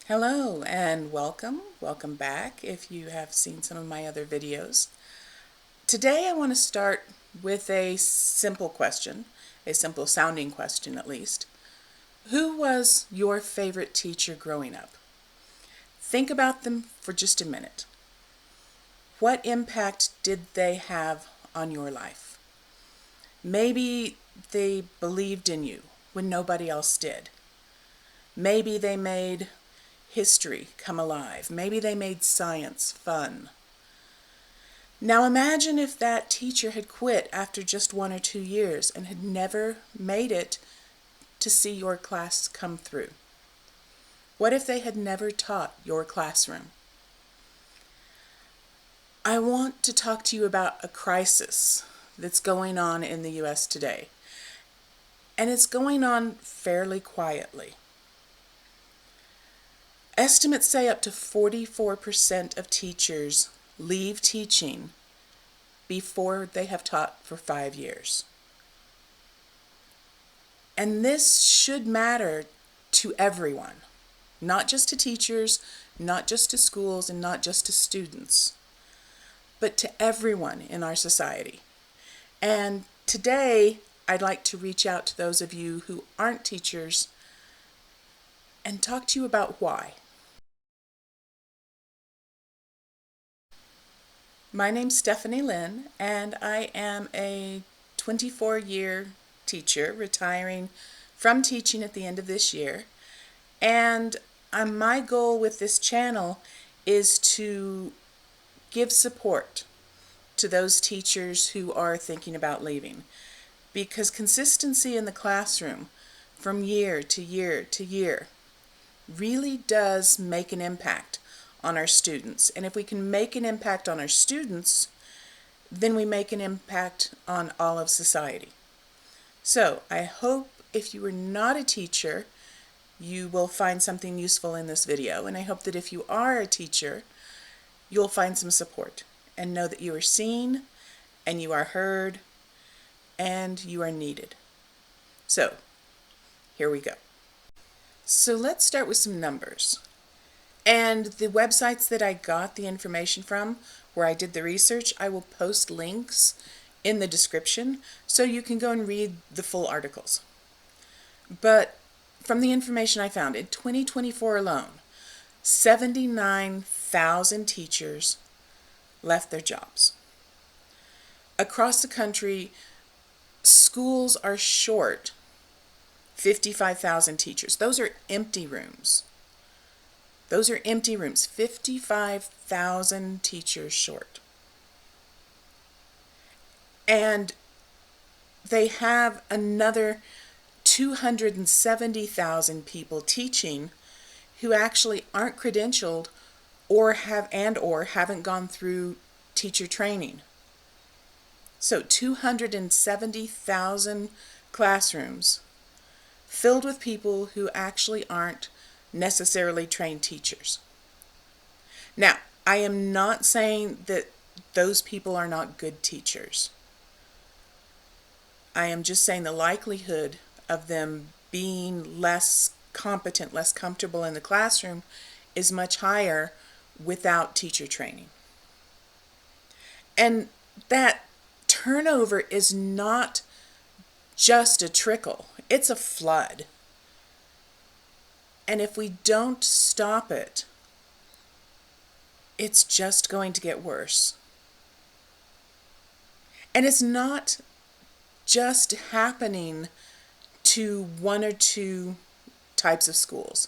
Hello and welcome back if you have seen some of my other videos. Today I want to start with a simple question, a simple sounding question at least. Who was your favorite teacher growing up? Think about them for just a minute. What impact did they have on your life? Maybe they believed in you when nobody else did. Maybe they made history come alive. Maybe they made science fun. Now imagine if that teacher had quit after just 1 or 2 years and had never made it to see your class come through. What if they had never taught your classroom? I want to talk to you about a crisis that's going on in the U.S. today. And it's going on fairly quietly. Estimates say up to 44% of teachers leave teaching before they have taught for 5 years. And this should matter to everyone, not just to teachers, not just to schools, and not just to students, but to everyone in our society. And today, I'd like to reach out to those of you who aren't teachers and talk to you about why. My name's Stephanie Lynn, and I am a 24-year teacher, retiring from teaching at the end of this year. And my goal with this channel is to give support to those teachers who are thinking about leaving. Because consistency in the classroom from year to year to year really does make an impact on our students. And if we can make an impact on our students, then we make an impact on all of society. So I hope if you are not a teacher, you will find something useful in this video. And I hope that if you are a teacher, you'll find some support and know that you are seen and you are heard and you are needed. So here we go. So let's start with some numbers. And the websites that I got the information from, where I did the research, I will post links in the description so you can go and read the full articles. But from the information I found, in 2024 alone, 79,000 teachers left their jobs. Across the country, schools are short 55,000 teachers. Those are empty rooms. 55,000 teachers short. And they have another 270,000 people teaching who actually aren't credentialed or haven't gone through teacher training. So 270,000 classrooms filled with people who actually aren't necessarily trained teachers. Now, I am not saying that those people are not good teachers. I am just saying the likelihood of them being less competent, less comfortable in the classroom is much higher without teacher training. And that turnover is not just a trickle, it's a flood. And if we don't stop it, it's just going to get worse. And it's not just happening to one or two types of schools.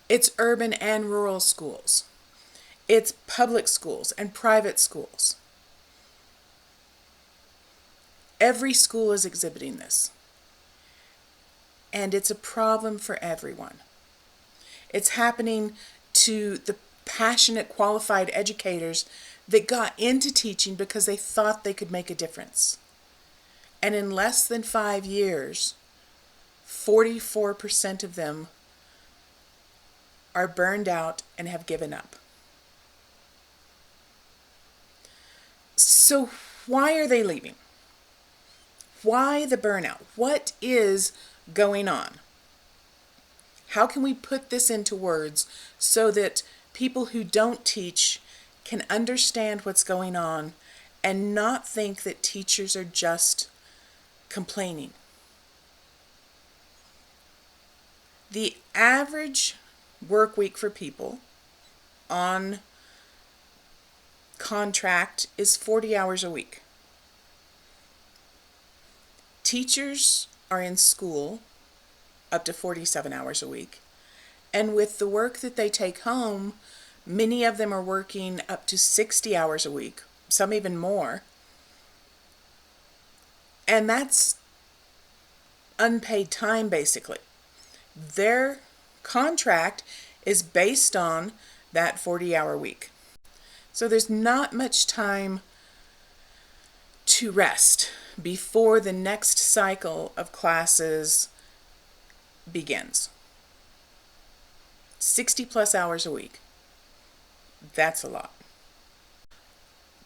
It's urban and rural schools. It's public schools and private schools. Every school is exhibiting this. And it's a problem for everyone. It's happening to the passionate, qualified educators that got into teaching because they thought they could make a difference. And in less than 5 years, 44% of them are burned out and have given up. So why are they leaving? Why the burnout? What is going on? How can we put this into words so that people who don't teach can understand what's going on and not think that teachers are just complaining? The average work week for people on contract is 40 hours a week. Teachers are in school up to 47 hours a week. And with the work that they take home, many of them are working up to 60 hours a week, some even more. And that's unpaid time, basically. Their contract is based on that 40-hour week. So there's not much time to rest before the next cycle of classes begins. 60 plus hours a week. That's a lot.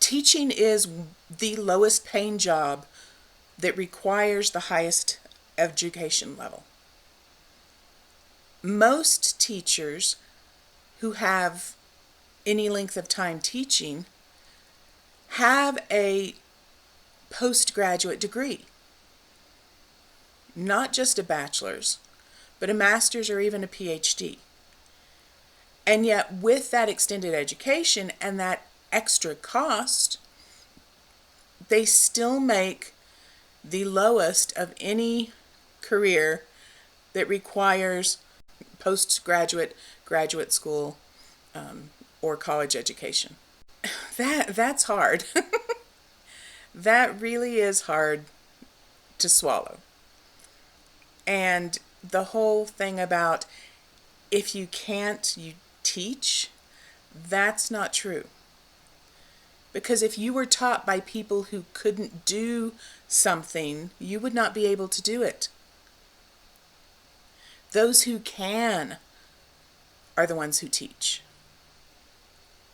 Teaching is the lowest paying job that requires the highest education level. Most teachers who have any length of time teaching have a postgraduate degree. Not just a bachelor's, but a master's or even a PhD. And yet with that extended education and that extra cost, they still make the lowest of any career that requires postgraduate, graduate school, or college education. That's hard. That really is hard to swallow. And the whole thing about if you can't, you teach, that's not true. Because if you were taught by people who couldn't do something, you would not be able to do it. Those who can are the ones who teach.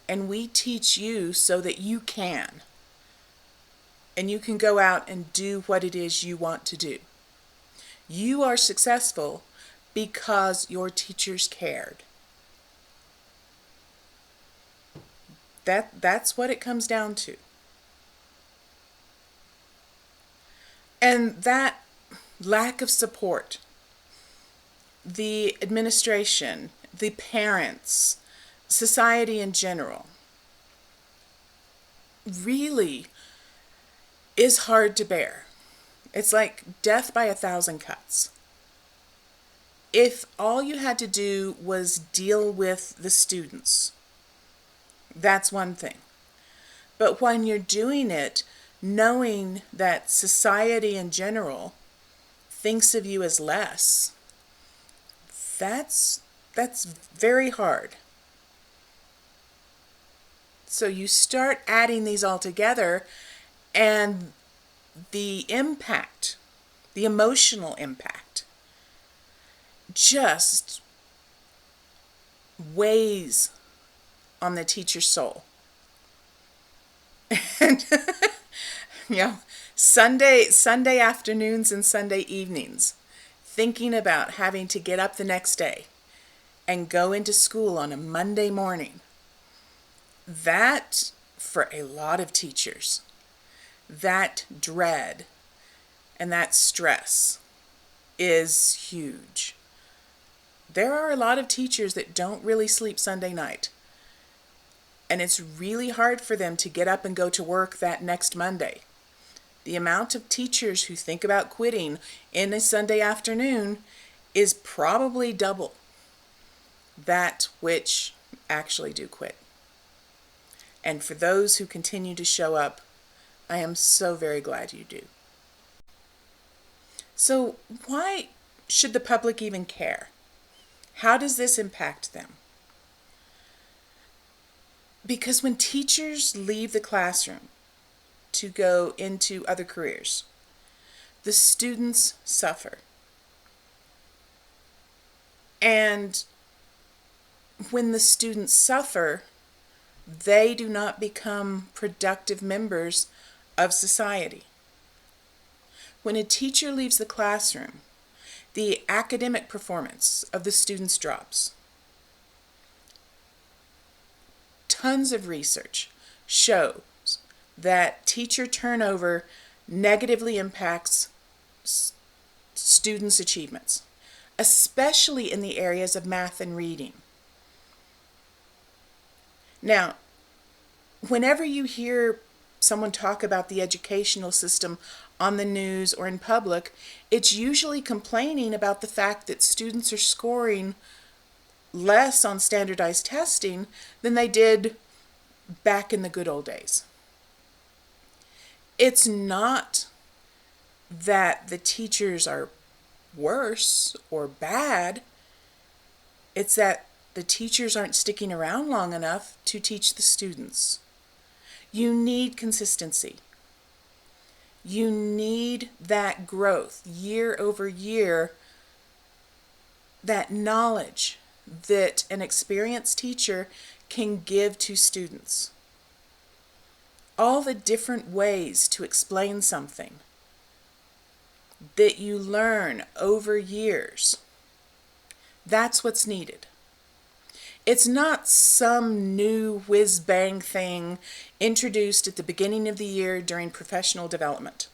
And we teach you so that you can. And you can go out and do what it is you want to do. You are successful because your teachers cared. That's what it comes down to. And that lack of support, the administration, the parents, society in general, really is hard to bear. It's like death by 1,000 cuts. If all you had to do was deal with the students, that's one thing. But when you're doing it, knowing that society in general thinks of you as less, that's very hard. So you start adding these all together, and the impact, the emotional impact, just weighs on the teacher's soul. And Sunday afternoons and Sunday evenings, thinking about having to get up the next day and go into school on a Monday morning. That, for a lot of teachers, that dread and that stress is huge. There are a lot of teachers that don't really sleep Sunday night. And it's really hard for them to get up and go to work that next Monday. The amount of teachers who think about quitting in a Sunday afternoon is probably double that which actually do quit. And for those who continue to show up, I am so very glad you do. So why should the public even care? How does this impact them? Because when teachers leave the classroom to go into other careers, the students suffer. And when the students suffer, they do not become productive members of society. When a teacher leaves the classroom, the academic performance of the students drops. Tons of research shows that teacher turnover negatively impacts students' achievements, especially in the areas of math and reading. Now, whenever you hear someone talk about the educational system on the news or in public, it's usually complaining about the fact that students are scoring less on standardized testing than they did back in the good old days. It's not that the teachers are worse or bad. It's that the teachers aren't sticking around long enough to teach the students. You need consistency. You need that growth year over year, that knowledge that an experienced teacher can give to students. All the different ways to explain something that you learn over years. That's what's needed. It's not some new whiz-bang thing introduced at the beginning of the year during professional development.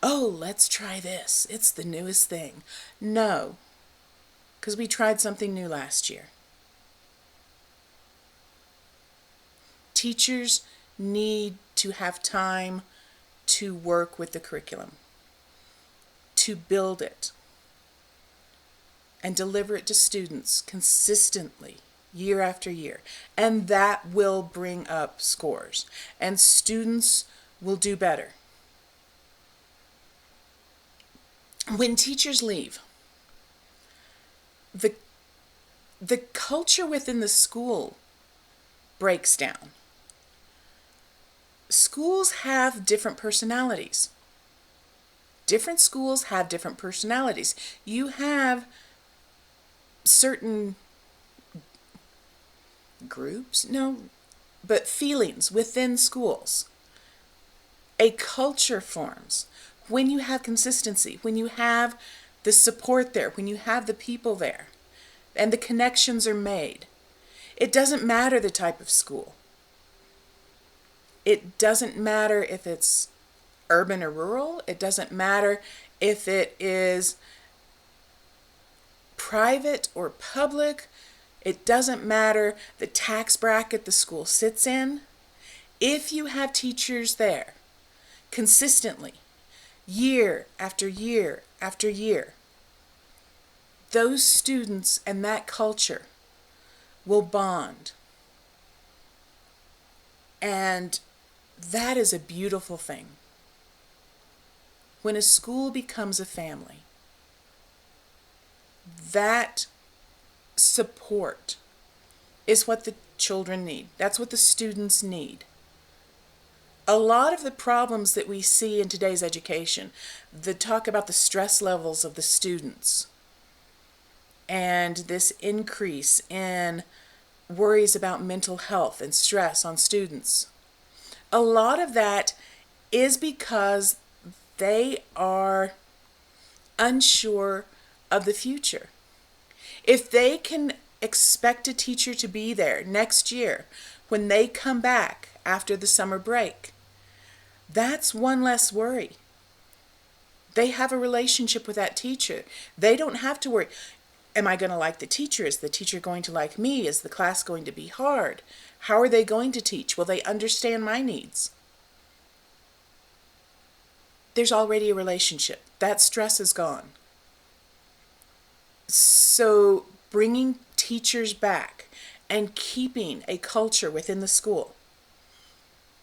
Oh, let's try this. It's the newest thing. No, because we tried something new last year. Teachers need to have time to work with the curriculum, to build it, and deliver it to students consistently year after year. And that will bring up scores, and students will do better. When teachers leave, the culture within the school breaks down. Schools have different personalities. Different schools have different personalities. You have certain groups, but feelings within schools. A culture forms when you have consistency, when you have the support there, when you have the people there, and the connections are made. It doesn't matter the type of school. It doesn't matter if it's urban or rural. It doesn't matter if it is private or public. It doesn't matter the tax bracket the school sits in. If you have teachers there consistently, year after year after year, those students and that culture will bond. And that is a beautiful thing. When a school becomes a family, that support is what the children need. That's what the students need. A lot of the problems that we see in today's education, the talk about the stress levels of the students and this increase in worries about mental health and stress on students, a lot of that is because they are unsure of the future. If they can expect a teacher to be there next year when they come back after the summer break, that's one less worry. They have a relationship with that teacher. They don't have to worry. Am I going to like the teacher? Is the teacher going to like me? Is the class going to be hard? How are they going to teach? Will they understand my needs? There's already a relationship. That stress is gone. So bringing teachers back and keeping a culture within the school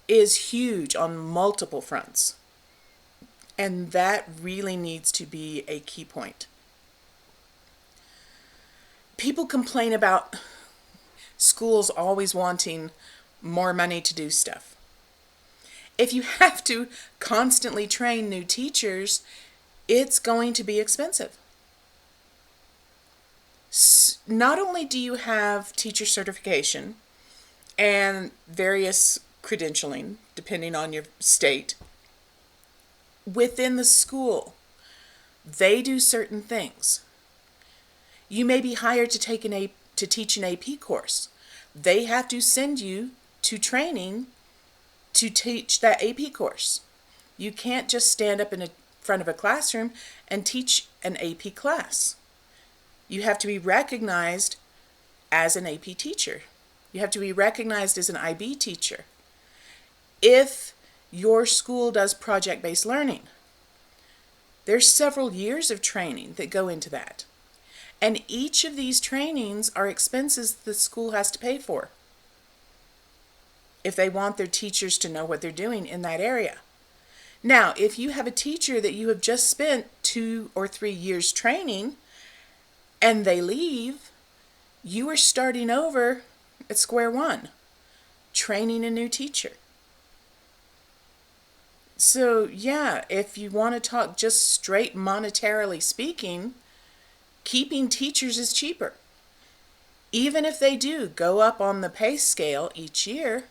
is huge on multiple fronts. And that really needs to be a key point. People complain about schools always wanting more money to do stuff. If you have to constantly train new teachers, it's going to be expensive. Not only do you have teacher certification and various credentialing, depending on your state, within the school, They do certain things. You may be hired to teach an AP course. They have to send you to training to teach that AP course. You can't just stand up in front of a classroom and teach an AP class. You have to be recognized as an AP teacher. You have to be recognized as an IB teacher. If your school does project-based learning, there's several years of training that go into that. And each of these trainings are expenses the school has to pay for if they want their teachers to know what they're doing in that area. Now, if you have a teacher that you have just spent 2 or 3 years training and they leave, you are starting over at square one, training a new teacher. So yeah, if you want to talk just straight monetarily speaking, keeping teachers is cheaper. Even if they do go up on the pay scale each year,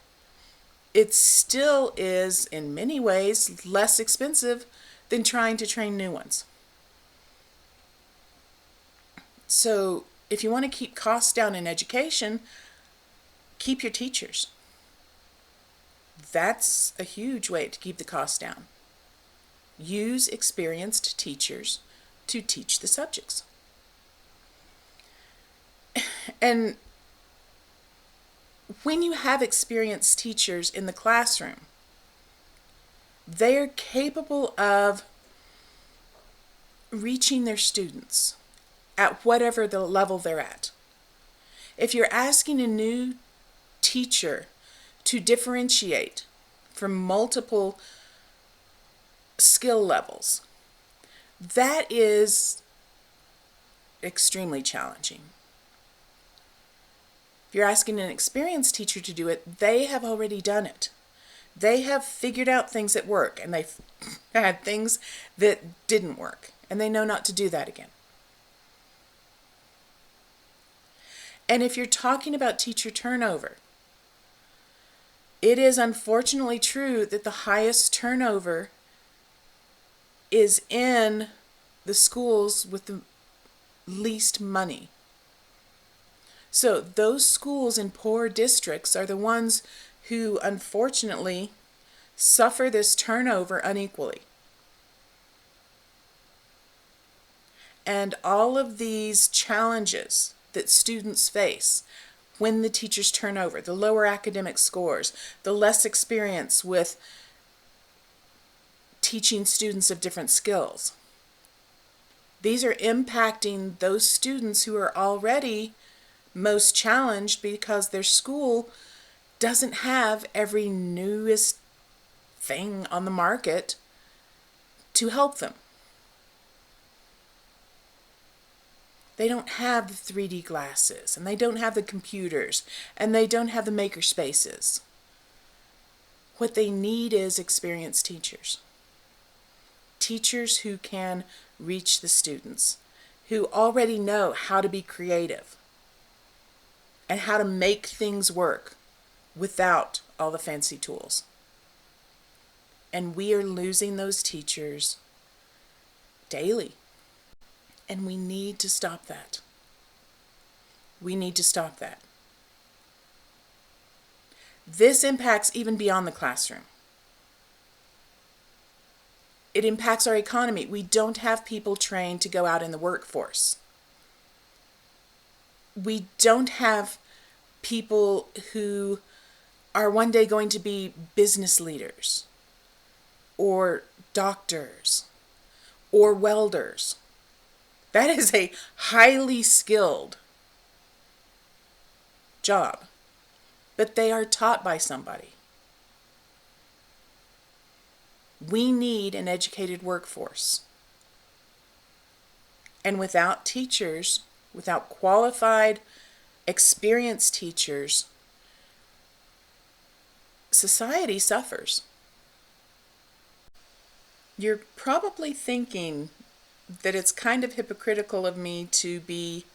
it still is in many ways less expensive than trying to train new ones. So if you want to keep costs down in education, keep your teachers. That's a huge way to keep the costs down. Use experienced teachers to teach the subjects. And when you have experienced teachers in the classroom, they are capable of reaching their students at whatever the level they're at. If you're asking a new teacher to differentiate from multiple skill levels, that is extremely challenging. If you're asking an experienced teacher to do it, they have already done it. They have figured out things that work, and they've had things that didn't work, and they know not to do that again. And if you're talking about teacher turnover, it is unfortunately true that the highest turnover is in the schools with the least money. So those schools in poor districts are the ones who unfortunately suffer this turnover unequally. And all of these challenges that students face when the teachers turn over, the lower academic scores, the less experience with teaching students of different skills, these are impacting those students who are already most challenged because their school doesn't have every newest thing on the market to help them. They don't have the 3D glasses, and they don't have the computers, and they don't have the maker spaces. What they need is experienced teachers. Teachers who can reach the students, who already know how to be creative and how to make things work without all the fancy tools. And we are losing those teachers daily. And we need to stop that. We need to stop that. This impacts even beyond the classroom. It impacts our economy. We don't have people trained to go out in the workforce. We don't have people who are one day going to be business leaders or doctors or welders. That is a highly skilled job, but they are taught by somebody. We need an educated workforce. And without teachers, without qualified, experienced teachers, society suffers. You're probably thinking that it's kind of hypocritical of me to be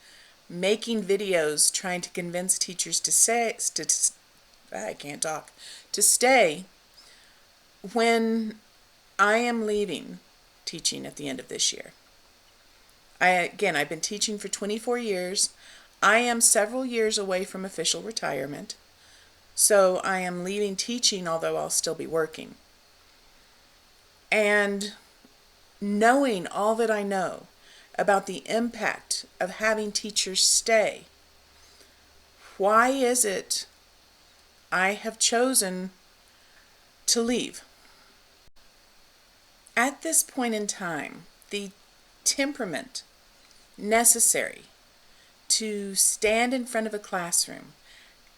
making videos trying to convince teachers to stay when I am leaving teaching at the end of this year. I've been teaching for 24 years. I am several years away from official retirement. So I am leaving teaching, although I'll still be working. And knowing all that I know about the impact of having teachers stay, why is it I have chosen to leave? At this point in time, the temperament necessary to stand in front of a classroom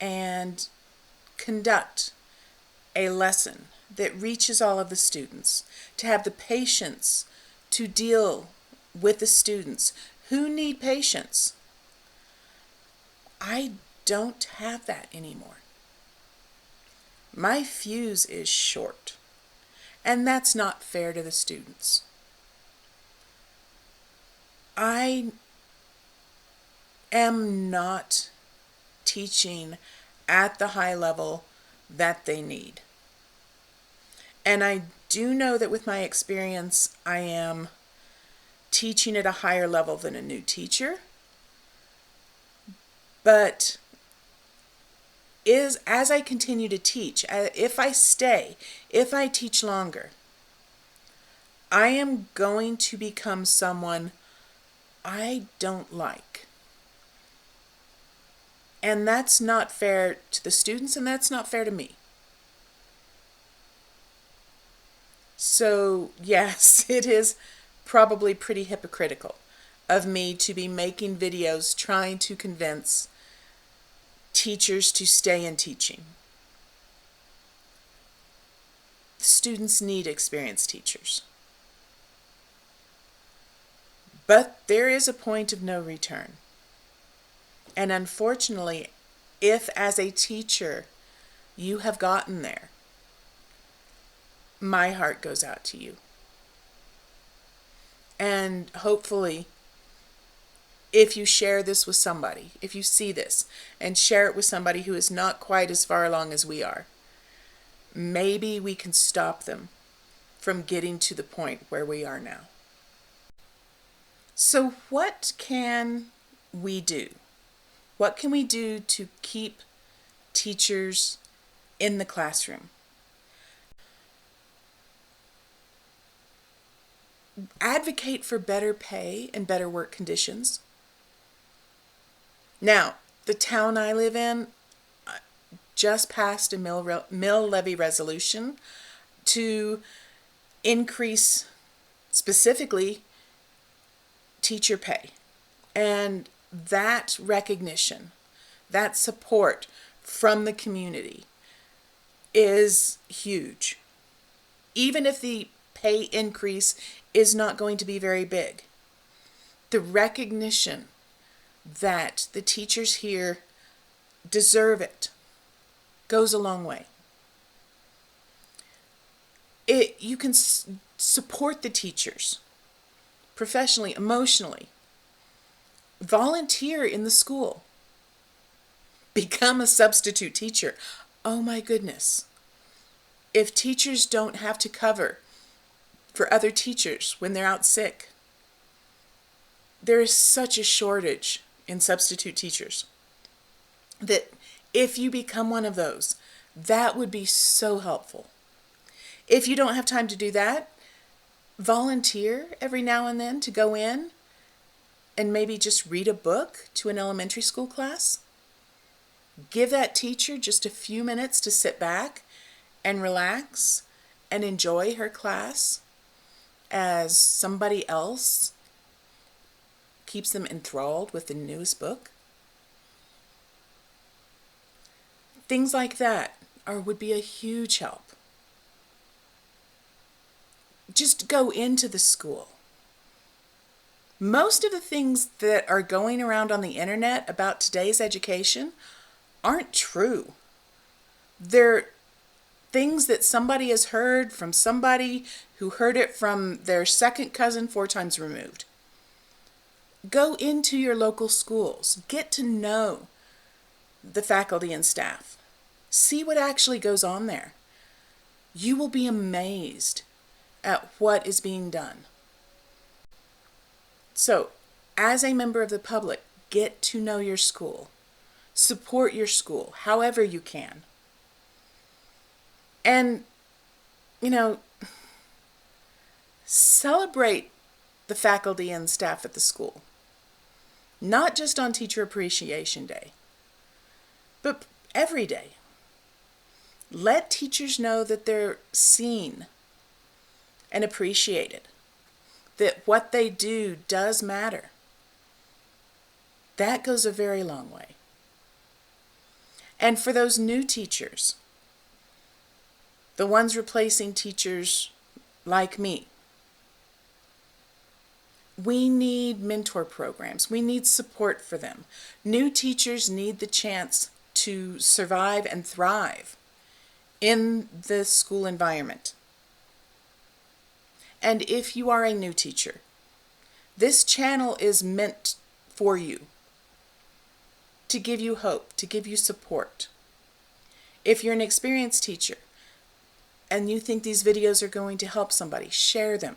and conduct a lesson that reaches all of the students, to have the patience to deal with the students who need patience, I don't have that anymore. My fuse is short, and that's not fair to the students. I am not teaching at the high level that they need. And I do know that with my experience, I am teaching at a higher level than a new teacher. But as I continue to teach, if I stay, if I teach longer, I am going to become someone I don't like. And that's not fair to the students, and that's not fair to me. So, yes, it is probably pretty hypocritical of me to be making videos trying to convince teachers to stay in teaching. Students need experienced teachers. But there is a point of no return. And unfortunately, if as a teacher you have gotten there, my heart goes out to you. And hopefully, if you share this with somebody, if you see this and share it with somebody who is not quite as far along as we are, maybe we can stop them from getting to the point where we are now. So what can we do? What can we do to keep teachers in the classroom? Advocate for better pay and better work conditions. Now, the town I live in just passed a mill levy resolution to increase specifically teacher pay. And that recognition, that support from the community is huge. Even if the pay increase is not going to be very big, the recognition that the teachers here deserve it goes a long way. You can support the teachers professionally, emotionally. Volunteer in the school. Become a substitute teacher. Oh my goodness. If teachers don't have to cover for other teachers when they're out sick, there is such a shortage in substitute teachers that if you become one of those, that would be so helpful. If you don't have time to do that, volunteer every now and then to go in and maybe just read a book to an elementary school class. Give that teacher just a few minutes to sit back and relax and enjoy her class as somebody else keeps them enthralled with the newest book. Things like that would be a huge help. Just go into the school. Most of the things that are going around on the internet about today's education aren't true. They're things that somebody has heard from somebody who heard it from their second cousin 4 times removed. Go into your local schools. Get to know the faculty and staff. See what actually goes on there. You will be amazed at what is being done. So, As a member of the public, get to know your school. Support your school however you can. And, you know, celebrate the faculty and staff at the school. Not just on Teacher Appreciation Day, but every day. Let teachers know that they're seen and appreciated, that what they do does matter. That goes a very long way. And for those new teachers, the ones replacing teachers like me, we need mentor programs. We need support for them. New teachers need the chance to survive and thrive in the school environment. And if you are a new teacher, this channel is meant for you, to give you hope, to give you support. If you're an experienced teacher and you think these videos are going to help somebody, share them.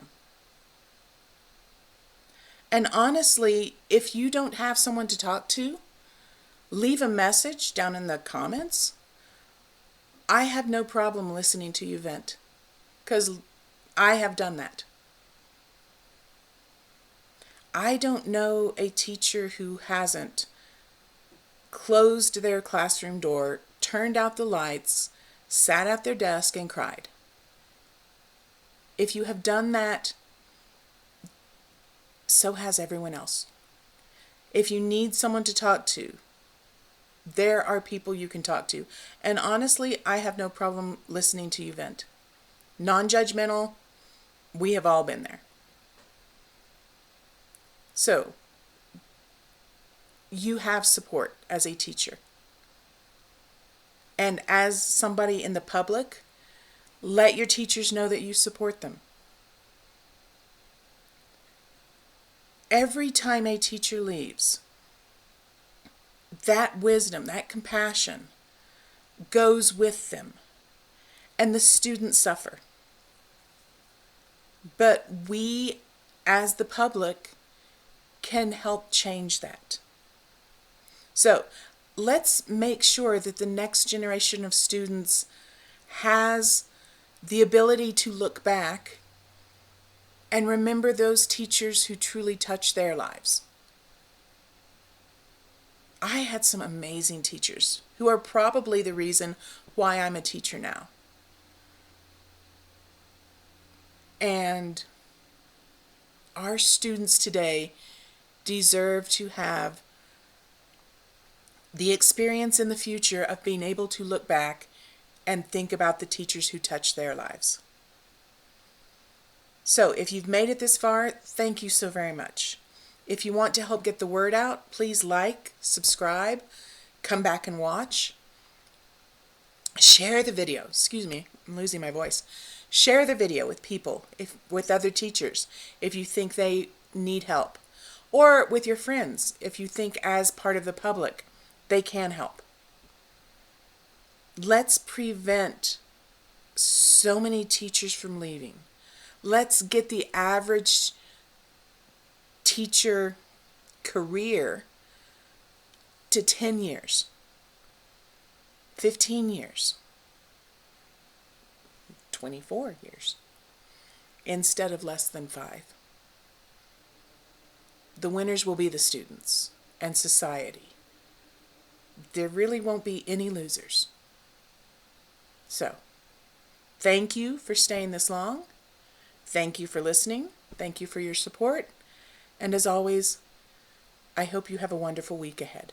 And honestly, if you don't have someone to talk to, leave a message down in the comments. I have no problem listening to you vent, because I have done that. I don't know a teacher who hasn't closed their classroom door, turned out the lights, sat at their desk and cried. If you have done that, so has everyone else. If you need someone to talk to, there are people you can talk to. And honestly, I have no problem listening to you vent. Non-judgmental, we have all been there. So, you have support as a teacher. And as somebody in the public, let your teachers know that you support them. Every time a teacher leaves, that wisdom, that compassion goes with them, and the students suffer. But we, as the public, can help change that. So let's make sure that the next generation of students has the ability to look back and remember those teachers who truly touched their lives. I had some amazing teachers who are probably the reason why I'm a teacher now. And our students today deserve to have the experience in the future of being able to look back and think about the teachers who touched their lives. So if you've made it this far, thank you so very much. If you want to help get the word out, please like, subscribe, come back and watch. Share the video. Excuse me, I'm losing my voice. Share the video with people, with other teachers, if you think they need help. Or with your friends, if you think as part of the public, they can help. Let's prevent so many teachers from leaving. Let's get the average teacher career to 10 years, 15 years, 24 years, instead of less than 5. The winners will be the students and society. There really won't be any losers. So, thank you for staying this long. Thank you for listening. Thank you for your support. And as always, I hope you have a wonderful week ahead.